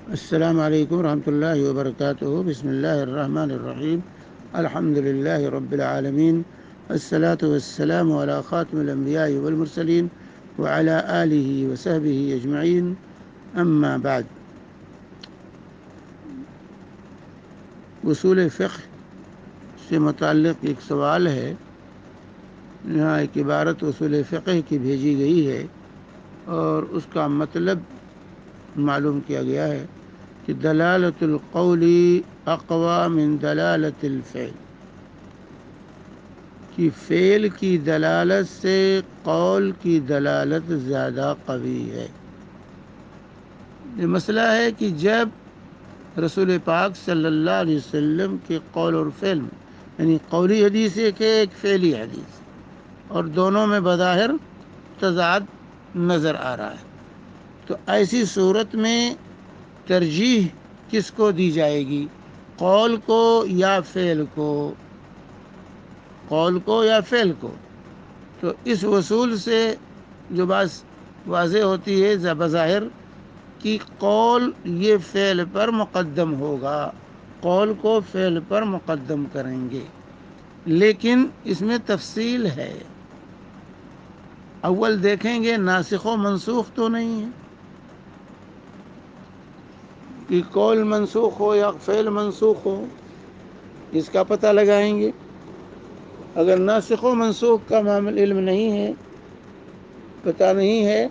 السلام علیکم ورحمۃ اللہ وبرکاتہ. بسم اللہ الرحمن الرحیم. الحمد للہ رب العالمین. الصلاة والسلام علی خاتم الانبیاء والمرسلین وعلی آلہ وصحبہ اجمعین. اما بعد. اصول فقہ سے متعلق ایک سوال ہے. یہاں ایک عبارت اصول فقہ کی بھیجی گئی ہے اور اس کا مطلب معلوم کیا گیا ہے کہ دلالت القول اقوی من دلالت الفعل، کہ فعل کی دلالت سے قول کی دلالت زیادہ قوی ہے. یہ مسئلہ ہے کہ جب رسول پاک صلی اللہ علیہ وسلم کے قول اور فعل میں، یعنی قولی حدیث ایک ہے، ایک فعلی حدیث، اور دونوں میں بظاہر تضاد نظر آ رہا ہے، تو ایسی صورت میں ترجیح کس کو دی جائے گی؟ قول کو یا فعل کو؟ قول کو یا فعل کو؟ تو اس اصول سے جو بات واضح ہوتی ہے بظاہر کہ قول یہ فعل پر مقدم ہوگا، قول کو فعل پر مقدم کریں گے. لیکن اس میں تفصیل ہے. اول دیکھیں گے ناسخ و منسوخ تو نہیں ہے کہ قول منسوخ ہو یا فعل منسوخ ہو، اس کا پتہ لگائیں گے. اگر ناسخ و منسوخ کا معامل علم نہیں ہے، پتہ نہیں ہے،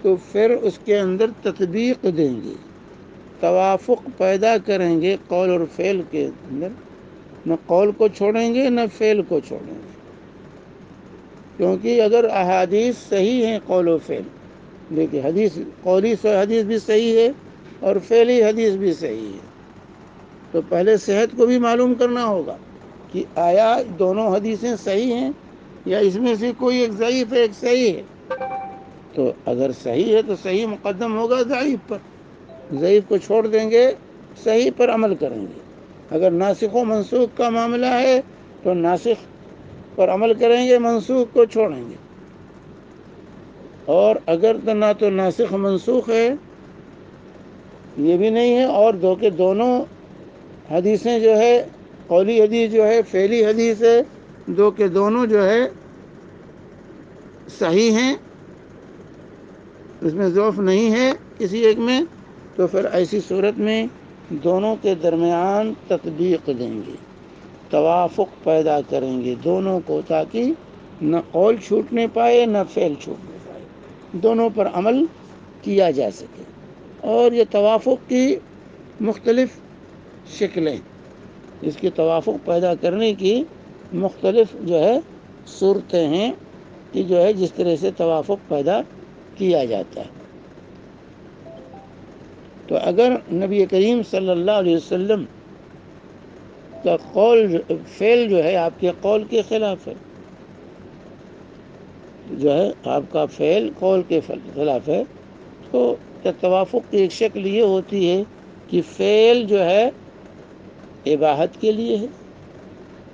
تو پھر اس کے اندر تطبیق دیں گے، توافق پیدا کریں گے قول اور فعل کے اندر. نہ قول کو چھوڑیں گے نہ فعل کو چھوڑیں گے، کیونکہ اگر احادیث صحیح ہیں قول و فعل، دیکھیے حدیث قولی حدیث بھی صحیح ہے اور فعلی حدیث بھی صحیح ہے، تو پہلے صحت کو بھی معلوم کرنا ہوگا کہ آیا دونوں حدیثیں صحیح ہیں یا اس میں سے کوئی ایک ضعیف ہے ایک صحیح ہے. تو اگر صحیح ہے تو صحیح مقدم ہوگا ضعیف پر، ضعیف کو چھوڑ دیں گے، صحیح پر عمل کریں گے. اگر ناسخ و منسوخ کا معاملہ ہے تو ناسخ پر عمل کریں گے، منسوخ کو چھوڑیں گے. اور اگر تو نہ تو ناسخ منسوخ ہے، یہ بھی نہیں ہے، اور دونوں حدیثیں جو ہے، قولی حدیث جو ہے، فعلی حدیث ہے، دو کے دونوں جو ہے صحیح ہیں، اس میں ضعف نہیں ہے کسی ایک میں، تو پھر ایسی صورت میں دونوں کے درمیان تطبیق دیں گے، توافق پیدا کریں گے دونوں کو، تاکہ نہ قول چھوٹنے پائے نہ فعل چھوٹنے پائے، دونوں پر عمل کیا جا سکے. اور یہ توافق کی مختلف شکلیں، اس کی توافق پیدا کرنے کی مختلف جو ہے صورتیں ہیں کہ جو ہے جس طرح سے توافق پیدا کیا جاتا ہے. تو اگر نبی کریم صلی اللہ علیہ وسلم کا قول فعل جو ہے آپ کے قول کے خلاف ہے، جو ہے آپ کا فعل قول کے خلاف ہے، تو توافق کی ایک شکل یہ ہوتی ہے کہ فعل جو ہے اباحت کے لیے ہے،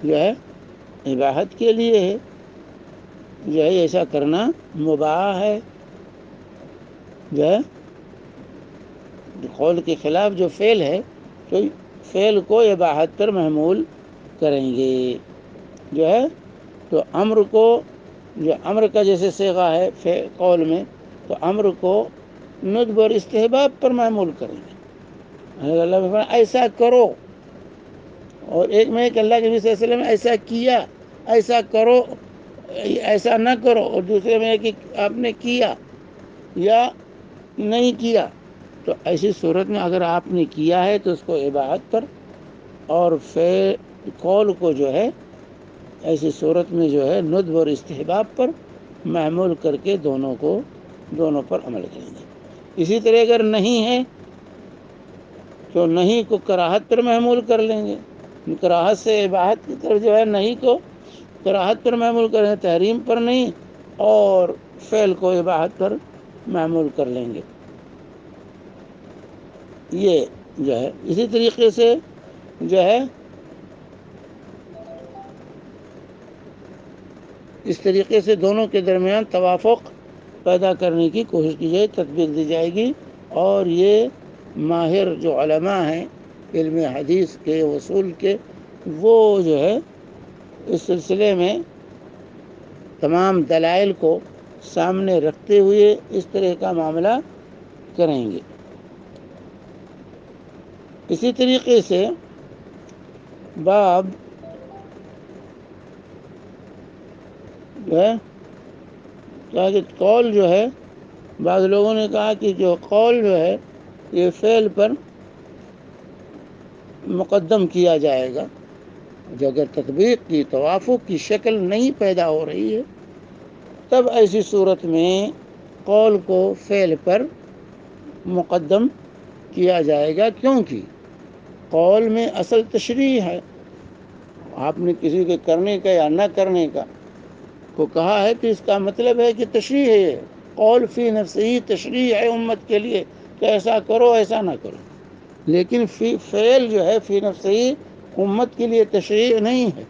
جو ہے اباحت کے لیے ہے، جو ہے ایسا کرنا مباح ہے، جو ہے قول کے خلاف جو فعل ہے تو فعل کو اباحت پر محمول کریں گے. جو ہے تو امر کو، جو امر کا جیسے صیغہ ہے قول میں، تو امر کو ندب اور استحباب پر محمول کریں گے. اللہ فرمایا ایسا کرو، اور ایک میں کہ اللہ کے نبی صلی اللہ علیہ وسلم ایسا کیا، ایسا کرو، ایسا نہ کرو، اور دوسرے میں کہ آپ نے کیا یا نہیں کیا. تو ایسی صورت میں اگر آپ نے کیا ہے تو اس کو اباحت پر، اور قول کو جو ہے ایسی صورت میں جو ہے ندب اور استحباب پر محمول کر کے دونوں پر عمل کریں گے. اسی طرح اگر نہیں ہے تو نہیں کو کراہت پر محمول کر لیں گے، کراہت سے اباحت کی طرف جو ہے نہیں کو کراہت پر محمول کریں گے، تحریم پر نہیں، اور فعل کو اباحت پر محمول کر لیں گے. یہ جو ہے اسی طریقے سے جو ہے اس طریقے سے دونوں کے درمیان توافق پیدا کرنے کی کوشش کی جائے، تطبیق دی جائے گی. اور یہ ماہر جو علماء ہیں علم حدیث کے اصول کے، وہ جو ہے اس سلسلے میں تمام دلائل کو سامنے رکھتے ہوئے اس طرح کا معاملہ کریں گے۔ اسی طریقے سے باب جو ہے کیا کہ قول جو ہے، بعض لوگوں نے کہا کہ جو قول جو ہے یہ فعل پر مقدم کیا جائے گا، جو اگر تطبیق کی توافق کی شکل نہیں پیدا ہو رہی ہے تب ایسی صورت میں قول کو فعل پر مقدم کیا جائے گا، کیونکہ قول میں اصل تشریح ہے۔ آپ نے کسی کے کرنے کا یا نہ کرنے کا کو کہا ہے تو اس کا مطلب ہے کہ تشریح ہے، یہ قول فی نفسہی تشریح ہے امت کے لیے کہ ایسا کرو ایسا نہ کرو، لیکن فعل جو ہے فی نفسہی امت کے لیے تشریح نہیں ہے،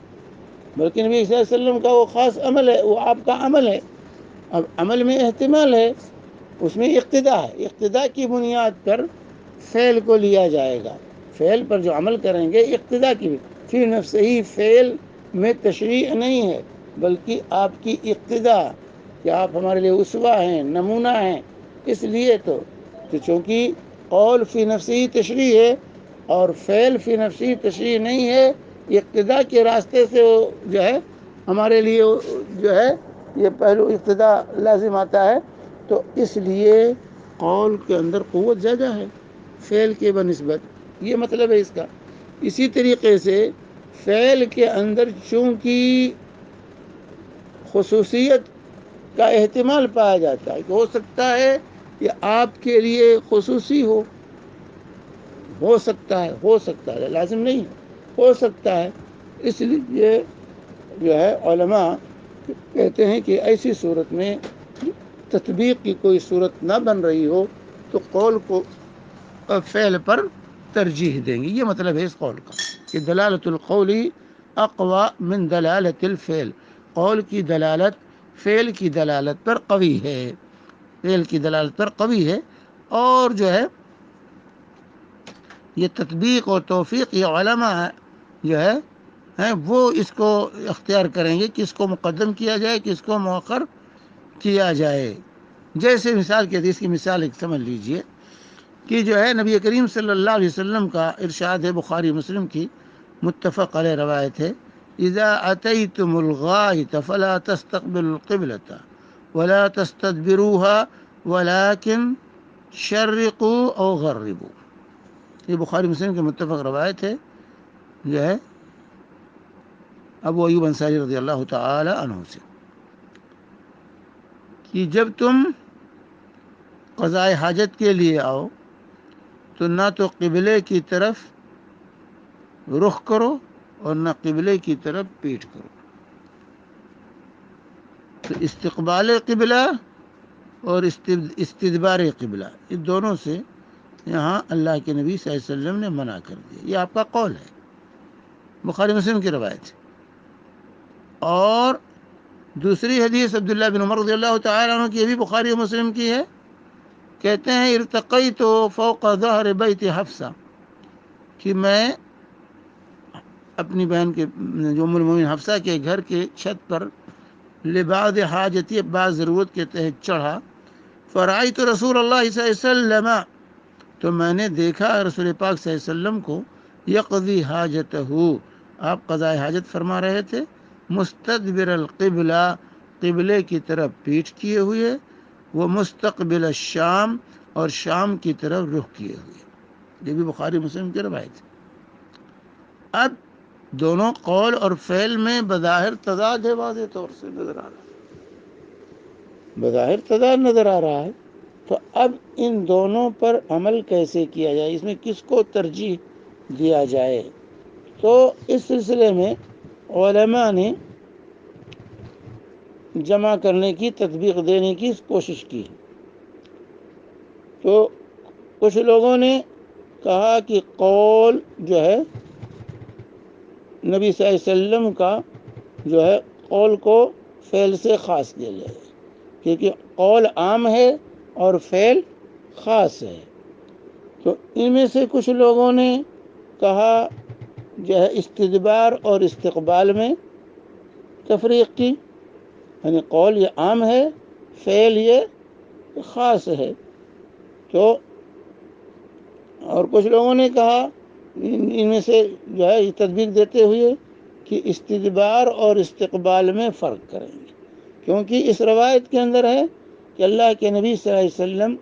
بلکہ نبی صلی اللہ علیہ وسلم کا وہ خاص عمل ہے، وہ آپ کا عمل ہے۔ اب عمل میں احتمال ہے، اس میں اقتدا ہے، اقتدا کی بنیاد پر فعل کو لیا جائے گا، فعل پر جو عمل کریں گے اقتدا کی فی نفسہی فعل میں تشریح نہیں ہے، بلکہ آپ کی اقتدا کہ آپ ہمارے لیے اسوہ ہیں، نمونہ ہیں، اس لیے تو چونکہ قول فی نفسی تشریح ہے اور فعل فی نفسی تشریح نہیں ہے، اقتدا کے راستے سے جو ہے ہمارے لیے جو ہے یہ پہلو اقتدا لازم آتا ہے، تو اس لیے قول کے اندر قوت زیادہ ہے فعل کے بنسبت، یہ مطلب ہے اس کا۔ اسی طریقے سے فعل کے اندر چونکہ خصوصیت کا احتمال پایا جاتا ہے کہ ہو سکتا ہے کہ آپ کے لیے خصوصی ہو سکتا ہے لازم نہیں ہو سکتا ہے، اس لیے جو ہے علماء کہتے ہیں کہ ایسی صورت میں تطبیق کی کوئی صورت نہ بن رہی ہو تو قول کو فعل پر ترجیح دیں گے، یہ مطلب ہے اس قول کا کہ دلالت القول اقوی من دلالت الفعل، قول کی دلالت فعل کی دلالت پر قوی ہے، فعل کی دلالت پر قوی ہے، اور جو ہے یہ تطبیق اور توفیق یہ علماء جو ہے وہ اس کو اختیار کریں گے، کس کو مقدم کیا جائے کس کو مؤخر کیا جائے۔ جیسے مثال کے حدیث کی مثال ایک سمجھ لیجئے کہ جو ہے نبی کریم صلی اللہ علیہ وسلم کا ارشاد ہے، بخاری مسلم کی متفق علیہ روایت ہے، اذا اتیتم الغائط فلا تستقبلوا القبلة ولا تستدبروها ولكن شرقوا او غربوا، یہ بخاری مسلم کی متفق روایت ہے، جو ہے ابو ایوب انصاری رضی اللہ تعالی عنہ سے، کہ جب تم قضاء حاجت کے لیے آؤ تو نہ تو قبلے کی طرف رخ کرو اور نہ قبلے کی طرف پیٹھ کرو۔ تو استقبال قبلہ اور استدبار قبلہ، یہ دونوں سے یہاں اللہ کے نبی صلی اللہ علیہ وسلم نے منع کر دیا، یہ آپ کا قول ہے، بخاری مسلم کی روایت ہے۔ اور دوسری حدیث عبداللہ بن عمر رضی اللہ تعالیٰ عنہ کی، یہ بھی بخاری و مسلم کی ہے، کہتے ہیں ارتقیت فوق ظہر بیت حفصہ، کہ میں اپنی بہن کے جو ام المؤمنین حفصہ کے گھر کے چھت پر لبعض حاجتی بعض ضرورت کے تحت چڑھا، فرأیت رسول اللہ صلی اللہ علیہ وسلم، تو میں نے دیکھا رسول پاک صلی اللہ علیہ وسلم کو، یقضی حاجتہ، آپ قضاء حاجت فرما رہے تھے، مستدبر القبلہ، قبلے کی طرف پیٹھ کیے ہوئے، وہ مستقبل الشام، اور شام کی طرف رخ کیے ہوئے، یہ بھی بخاری مسلم کی روایت ہے۔ اب دونوں قول اور فعل میں بظاہر تضاد ہے، واضح طور سے نظر آ رہا ہے، بظاہر تضاد نظر آ رہا ہے، تو اب ان دونوں پر عمل کیسے کیا جائے، اس میں کس کو ترجیح دیا جائے، تو اس سلسلے میں علماء نے جمع کرنے کی تطبیق دینے کی کوشش کی۔ تو کچھ لوگوں نے کہا کہ قول جو ہے نبی صلی اللہ علیہ وسلم کا جو ہے قول کو فعل سے خاص کیا جائے، کیونکہ قول عام ہے اور فعل خاص ہے، تو ان میں سے کچھ لوگوں نے کہا جو ہے استدبار اور استقبال میں تفریق کی، یعنی قول یہ عام ہے، فعل یہ خاص ہے. تو اور کچھ لوگوں نے کہا ان میں سے جو ہے یہ تطبیق دیتے ہوئے کہ استدبار اور استقبال میں فرق کریں گے، کیونکہ اس روایت کے اندر ہے کہ اللہ کے نبی صلی اللہ علیہ وسلم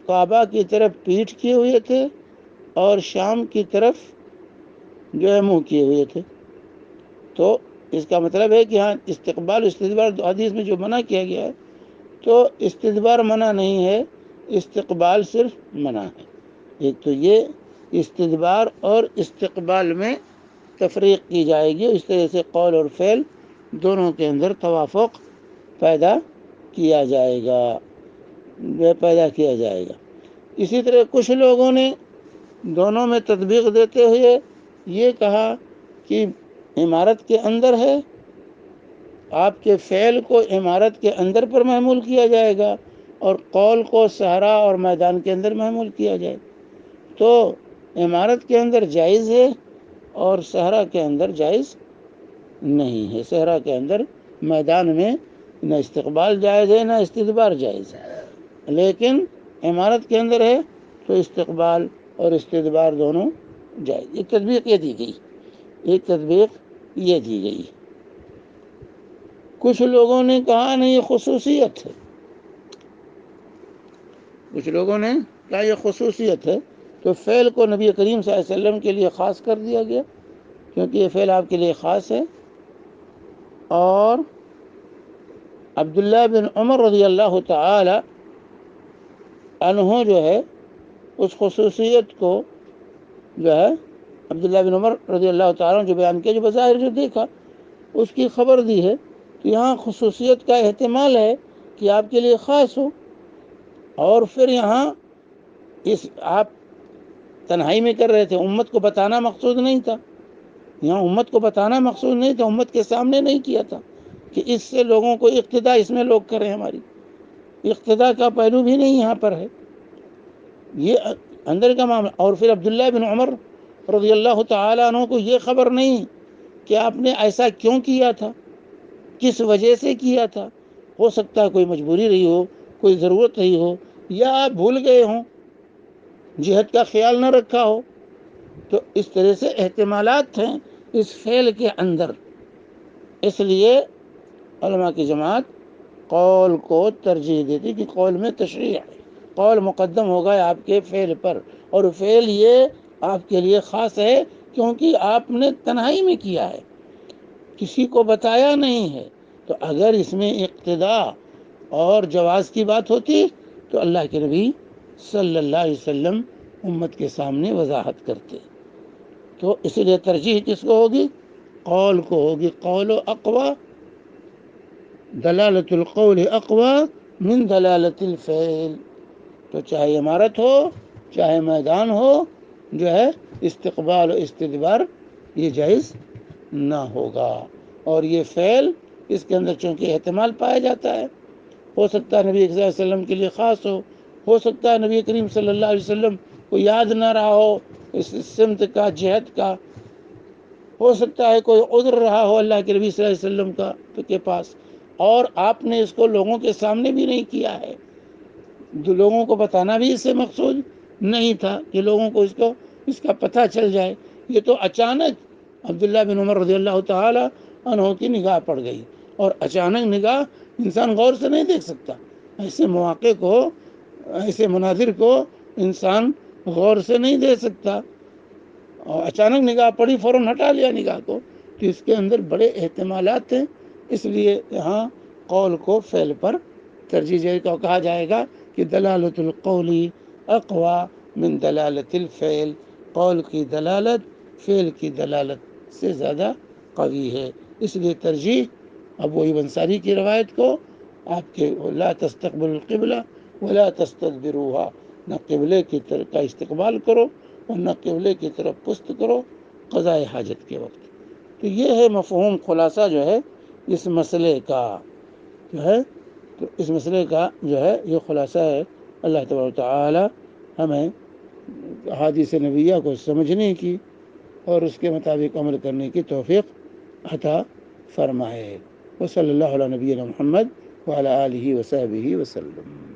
کعبہ کی طرف پیٹھ کیے ہوئے تھے اور شام کی طرف جو ہے منہ کیے ہوئے تھے. تو اس کا مطلب ہے کہ ہاں استقبال استدبار حدیث میں جو منع کیا گیا ہے تو استدبار منع نہیں ہے، استقبال صرف منع ہے. ایک تو یہ استدبار اور استقبال میں تفریق کی جائے گی، اس طرح سے قول اور فعل دونوں کے اندر توافق پیدا کیا جائے گا. اسی طرح کچھ لوگوں نے دونوں میں تطبیق دیتے ہوئے یہ کہا کہ عمارت کے اندر ہے، آپ کے فعل کو عمارت کے اندر پر محمول کیا جائے گا اور قول کو صحرا اور میدان کے اندر محمول کیا جائے گا. تو عمارت کے اندر جائز ہے اور صحرا کے اندر جائز نہیں ہے. صحرا کے اندر میدان میں نہ استقبال جائز ہے نہ استدبار جائز ہے، لیکن عمارت کے اندر ہے تو استقبال اور استدبار دونوں جائز. ایک تطبیق یہ دی گئی. کچھ لوگوں نے کہا نہیں یہ خصوصیت ہے، تو فعل کو نبی کریم صلی اللہ علیہ وسلم کے لیے خاص کر دیا گیا کیونکہ یہ فعل آپ کے لیے خاص ہے. اور عبداللہ بن عمر رضی اللہ تعالی عنہ جو ہے اس خصوصیت کو جو ہے عبداللہ بن عمر رضی اللہ تعالیٰ عنہ جو بیان کیا، جو بظاہر جو دیکھا اس کی خبر دی ہے. تو یہاں خصوصیت کا احتمال ہے کہ آپ کے لیے خاص ہو، اور پھر یہاں آپ تنہائی میں کر رہے تھے، امت کو بتانا مقصود نہیں تھا. امت کے سامنے نہیں کیا تھا کہ اس سے لوگوں کو اقتدا اس میں لوگ کریں. ہماری اقتدا کا پہلو بھی نہیں یہاں پر ہے، یہ اندر کا معاملہ. اور پھر عبداللہ بن عمر رضی اللہ تعالیٰ عنہ کو یہ خبر نہیں کہ آپ نے ایسا کیوں کیا تھا، کس وجہ سے کیا تھا. ہو سکتا ہے کوئی مجبوری رہی ہو، کوئی ضرورت رہی ہو، یا آپ بھول گئے ہوں، جہت کا خیال نہ رکھا ہو. تو اس طرح سے احتمالات ہیں اس فعل کے اندر. اس لیے علماء کی جماعت قول کو ترجیح دیتی کہ قول میں تشریح ہے، قول مقدم ہوگا آپ کے فعل پر، اور فعل یہ آپ کے لیے خاص ہے کیونکہ آپ نے تنہائی میں کیا ہے، کسی کو بتایا نہیں ہے. تو اگر اس میں اقتدا اور جواز کی بات ہوتی تو اللہ کے نبی صلی اللہ علیہ وسلم امت کے سامنے وضاحت کرتے. تو اسی لیے ترجیح کس کو ہوگی؟ قول کو ہوگی. قول اقوی، دلالت القول اقوی من دلالت الفعل. تو چاہے عمارت ہو چاہے میدان ہو، جو ہے استقبال و استدبار یہ جائز نہ ہوگا. اور یہ فعل اس کے اندر چونکہ احتمال پایا جاتا ہے، ہو سکتا ہے نبی صلی اللہ علیہ وسلم کے لیے خاص ہو سکتا ہے نبی کریم صلی اللہ علیہ وسلم کو یاد نہ رہا ہو اس سمت کا، جہت کا، ہو سکتا ہے کوئی عذر رہا ہو اللہ کے نبی صلی اللہ علیہ وسلم کے پاس، اور آپ نے اس کو لوگوں کے سامنے بھی نہیں کیا ہے. جو لوگوں کو بتانا بھی اس سے مقصود نہیں تھا کہ لوگوں کو اس کا پتہ چل جائے. یہ تو اچانک عبداللہ بن عمر رضی اللہ تعالی عنہ کی نگاہ پڑ گئی، اور اچانک نگاہ انسان غور سے نہیں دیکھ سکتا. ایسے مواقع کو، ایسے مناظر کو انسان غور سے نہیں دیکھ سکتا، اور اچانک نگاہ پڑی فوراً ہٹا لیا نگاہ کو. تو اس کے اندر بڑے احتمالات ہیں، اس لیے یہاں قول کو فعل پر ترجیح کو کہا جائے گا کہ دلالت القول اقوی من دلالت الفعل. قول کی دلالت فعل کی دلالت سے زیادہ قوی ہے. اس لیے ترجیح ابو ایوب انصاری کی روایت کو آپ کے لا تستقبل القبلہ ولا تستدبروها، نہ قبلے کی طرف کا استقبال کرو اور نہ قبلے کی طرف پست کرو قضاء حاجت کے وقت. تو یہ ہے مفہوم خلاصہ جو ہے اس مسئلے کا، تو اس مسئلے کا جو ہے یہ خلاصہ ہے. اللہ تبارک و تعالی ہمیں احادیث نبیہ کو سمجھنے کی اور اس کے مطابق عمل کرنے کی توفیق عطا فرمائے۔ وصلی اللہ علیہ نبینا محمد وعلی آلہ وصحبہ وسلم۔